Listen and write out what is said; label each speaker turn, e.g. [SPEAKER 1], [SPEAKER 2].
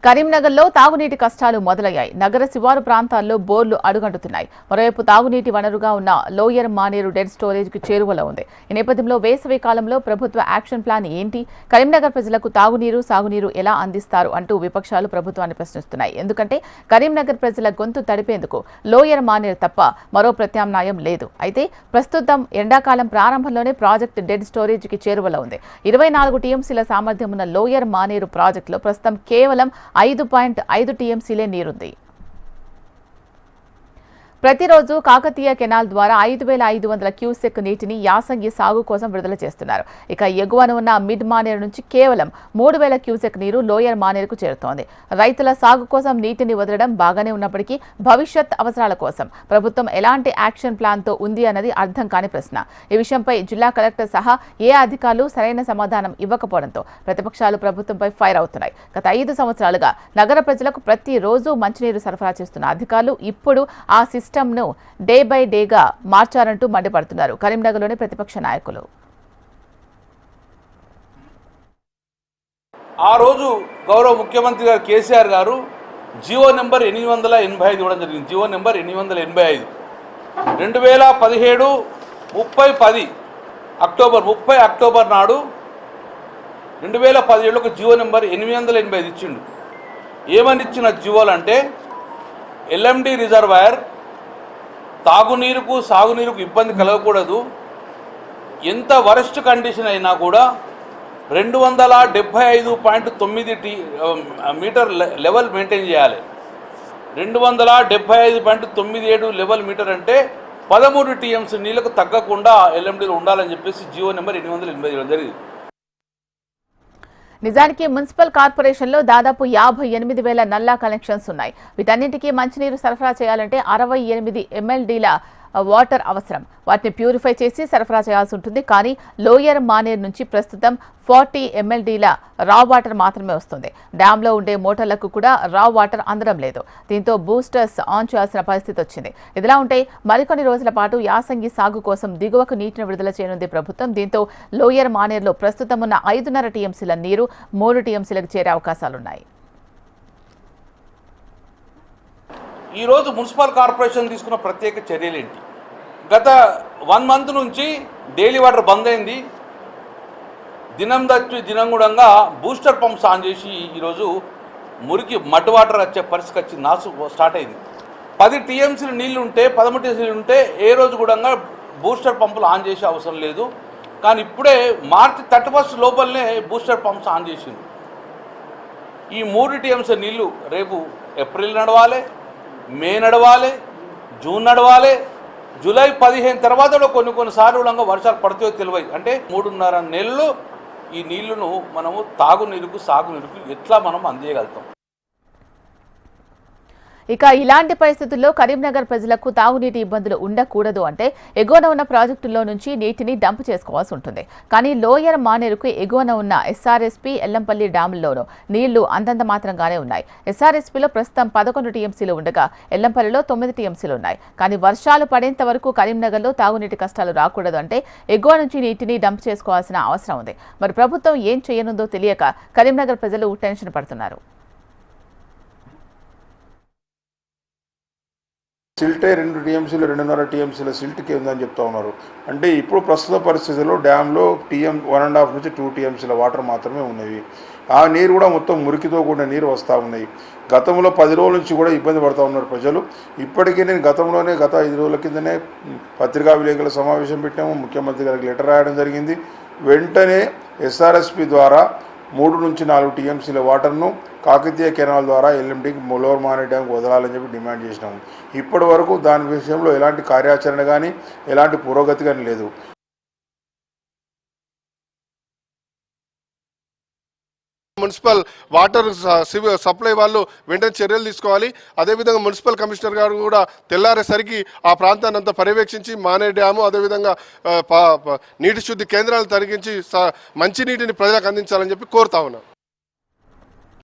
[SPEAKER 1] కరీంనగర్లో తాగునీటి కష్టాలు మొదలయ్యాయి. నగర శివారు ప్రాంతాల్లో బోర్లు అడుగంటుతున్నాయి. మరోవైపు తాగునీటి వనరుగా ఉన్న లోయర్ మానేరు డెడ్ స్టోరేజ్కి చేరువలో ఉంది. ఈ నేపథ్యంలో వేసవి కాలంలో ప్రభుత్వ యాక్షన్ ప్లాన్ ఏంటి, కరీంనగర్ ప్రజలకు తాగునీరు సాగునీరు ఎలా అందిస్తారు అంటూ విపక్షాలు ప్రభుత్వాన్ని ప్రశ్నిస్తున్నాయి. ఎందుకంటే కరీంనగర్ ప్రజల గొంతు తడిపేందుకు లోయర్ మానేరు తప్ప మరో ప్రత్యామ్నాయం లేదు. అయితే ప్రస్తుతం ఎండాకాలం ప్రారంభంలోనే ప్రాజెక్టు డెడ్ స్టోరేజ్కి చేరువలో ఉంది. 24 టీఎంసీల సామర్థ్యం ఉన్న లోయర్ మానేరు ప్రాజెక్టులో ప్రస్తుతం కేవలం 5.5 టీఎంసీలే నీరుంది. ప్రతిరోజు కాకతీయ కెనాల్ ద్వారా 5,500 క్యూసెక్ నీటిని యాసంగి సాగు కోసం విడుదల చేస్తున్నారు. ఇక ఎగువన ఉన్న మిడ్ మానేరు నుంచి కేవలం 3,000 క్యూసెక్ నీరు లోయర్ మానేరుకు చేరుతోంది. రైతుల సాగు కోసం నీటిని వదలడం బాగానే ఉన్నప్పటికీ భవిష్యత్ అవసరాల కోసం ప్రభుత్వం ఎలాంటి యాక్షన్ ప్లాన్తో ఉంది అన్నది అర్థం కాని ప్రశ్న. ఈ విషయంపై జిల్లా కలెక్టర్ సహా ఏ అధికారులు సరైన సమాధానం ఇవ్వకపోవడంతో ప్రతిపక్షాలు ప్రభుత్వంపై ఫైర్ అవుతున్నాయి. గత 5 సంవత్సరాలుగా నగర ప్రజలకు ప్రతిరోజు మంచినీరు సరఫరా చేస్తున్న అధికారులు ఇప్పుడు ఆ సిస్టమ్ను డే బై డేగా మార్చారంటూ మండిపడుతున్నారు కరీంనగర్లోని ప్రతిపక్ష నాయకులు.
[SPEAKER 2] ఆ రోజు గౌరవ ముఖ్యమంత్రి గారు కేసీఆర్ గారు జియో నెంబర్ 885 ఇవ్వడం జరిగింది. జియో నెంబర్ 885 2017 30/10 అక్టోబర్ నాడు 2017 జియో నెంబర్ 885 ఇచ్చిండు. ఏమని ఇచ్చిన జియోలు అంటే ఎల్ఎండి రిజర్వాయర్ తాగునీరుకు సాగునీరుకు ఇబ్బంది కలగకూడదు, ఎంత వరస్ట్ కండిషన్ అయినా కూడా 275.9 మీటర్ లెవెల్ మెయింటైన్ చేయాలి. 275.97 లెవెల్ మీటర్ అంటే 13 టీఎంసీ నీళ్లకు తగ్గకుండా ఎల్ఎండీలో ఉండాలని చెప్పేసి జియో నెంబర్ 885 జరిగింది.
[SPEAKER 1] నిజానికి మున్సిపల్ కార్పొరేషన్లో దాదాపు 58,000 నల్లా కనెక్షన్స్ ఉన్నాయి. వీటన్నింటికీ మంచినీరు సరఫరా చేయాలంటే 68 MLDల వాటర్ అవసరం. వాటిని ప్యూరిఫై చేసి సరఫరా చేయాల్సి ఉంటుంది. కానీ లోయర్ మానేర్ నుంచి ప్రస్తుతం 40 MLDల రా వాటర్ మాత్రమే వస్తుంది. డ్యాంలో ఉండే మోటార్లకు కూడా రా వాటర్ అందడం లేదు. దీంతో బూస్టర్స్ ఆన్ చేయాల్సిన పరిస్థితి వచ్చింది. ఇదిలా ఉంటే మరికొన్ని రోజుల పాటు యాసంగి సాగు కోసం దిగువకు నీటిని విడుదల చేయనుంది ప్రభుత్వం. దీంతో లోయర్ మానేర్లో ప్రస్తుతం ఉన్న 5.5 టీఎంసీల నీరు 3 టీఎంసీలకు చేరే అవకాశాలున్నాయి.
[SPEAKER 2] ఈరోజు మున్సిపల్ కార్పొరేషన్ తీసుకున్న ప్రత్యేక చర్యలేంటి? గత 1 మంత్ నుంచి డైలీ వాటర్ బంద్ అయింది. దినం దచ్చి దినంగుడంగా బూస్టర్ పంప్స్ ఆన్ చేసి ఈరోజు మురికి మడ్ వాటర్ వచ్చే పరిస్థితి వచ్చి నాసు స్టార్ట్ అయింది. 10 టీఎంసీలు నీళ్లు ఉంటే 13 టీఎంసీలు ఉంటే ఏ రోజు కూడా బూస్టర్ పంపులు ఆన్ చేసే అవసరం లేదు. కానీ ఇప్పుడే మార్చి 31 లోపలనే బూస్టర్ పంప్స్ ఆన్ చేసింది. ఈ 3 టీఎంసీ నీళ్లు రేపు ఏప్రిల్ నడవాలి, మే నడవాలి, జూన్ నడవాలి, జూలై 15 తర్వాత కొన్నిసార్లు వర్షాలు పడితే తెలియదు. అంటే 3.5 నెలలు ఈ నీళ్లను మనము తాగునీరుకు సాగునీరుకు ఎట్లా మనం అందియగలుగుతాం?
[SPEAKER 1] ఇక ఇలాంటి పరిస్థితుల్లో కరీంనగర్ ప్రజలకు తాగునీటి ఇబ్బందులు ఉండకూడదు అంటే ఎగువన ఉన్న ప్రాజెక్టుల్లో నుంచి నీటిని డంప్ చేసుకోవాల్సి ఉంటుంది. కానీ లోయర్ మానేరుకు ఎగువన ఉన్న ఎస్ఆర్ఎస్పీ ఎల్లంపల్లి డ్యాంలోనూ నీళ్లు అంతంత మాత్రంగానే ఉన్నాయి. ఎస్ఆర్ఎస్పీలో ప్రస్తుతం 11 టీఎంసీలు ఉండగా ఎల్లంపల్లిలో 9 టీఎంసీలు ఉన్నాయి. కానీ వర్షాలు పడేంత వరకు కరీంనగర్లో తాగునీటి కష్టాలు రాకూడదు అంటే ఎగువ నుంచి నీటిని డంప్ చేసుకోవాల్సిన అవసరం ఉంది. మరి ప్రభుత్వం ఏం చేయనుందో తెలియక కరీంనగర్ ప్రజలు టెన్షన్ పడుతున్నారు.
[SPEAKER 3] సిల్టే 2 టీఎంసీలు 2.5 టీఎంసీల సిల్ట్కి ఉందని చెప్తా ఉన్నారు. అంటే ఇప్పుడు ప్రస్తుత పరిస్థితుల్లో డ్యాంలో 1.5 నుంచి 2 టీఎంసీల వాటర్ మాత్రమే ఉన్నాయి. ఆ నీరు కూడా మొత్తం మురికితో కూడిన నీరు వస్తూ ఉన్నాయి. గతంలో 10 రోజుల నుంచి కూడా ఇబ్బంది పడుతూ ఉన్నారు ప్రజలు. ఇప్పటికీ నేను గత 5 రోజుల కిందనే పత్రికా విలేకరుల సమావేశం పెట్టాము. ముఖ్యమంత్రి గారికి లెటర్ రాయడం జరిగింది. వెంటనే ఎస్ఆర్ఎస్పీ ద్వారా 3 నుంచి 4 టీఎంసీల వాటర్ను కాకతీయ కెనాల్ ద్వారా ఎల్ఎండికి లోయర్ మానేర్ డ్యాంకు వదలాలని చెప్పి డిమాండ్ చేసినాము. ఇప్పటి వరకు దాని విషయంలో ఎలాంటి కార్యాచరణ కానీ ఎలాంటి పురోగతి కానీ లేదు.
[SPEAKER 4] మున్సిపల్ వాటర్ సప్లై వాళ్ళు వెంటనే చర్యలు తీసుకోవాలి. అదేవిధంగా మున్సిపల్ కమిషనర్ గారు కూడా తెల్లారేసరికి ఆ ప్రాంతాన్ని అంతా పర్యవేక్షించి మానేర్ డ్యాము అదేవిధంగా నీటి శుద్ధి కేంద్రాలు తరిగించి మంచినీటిని ప్రజలకు అందించాలని చెప్పి కోరుతా ఉన్నాం.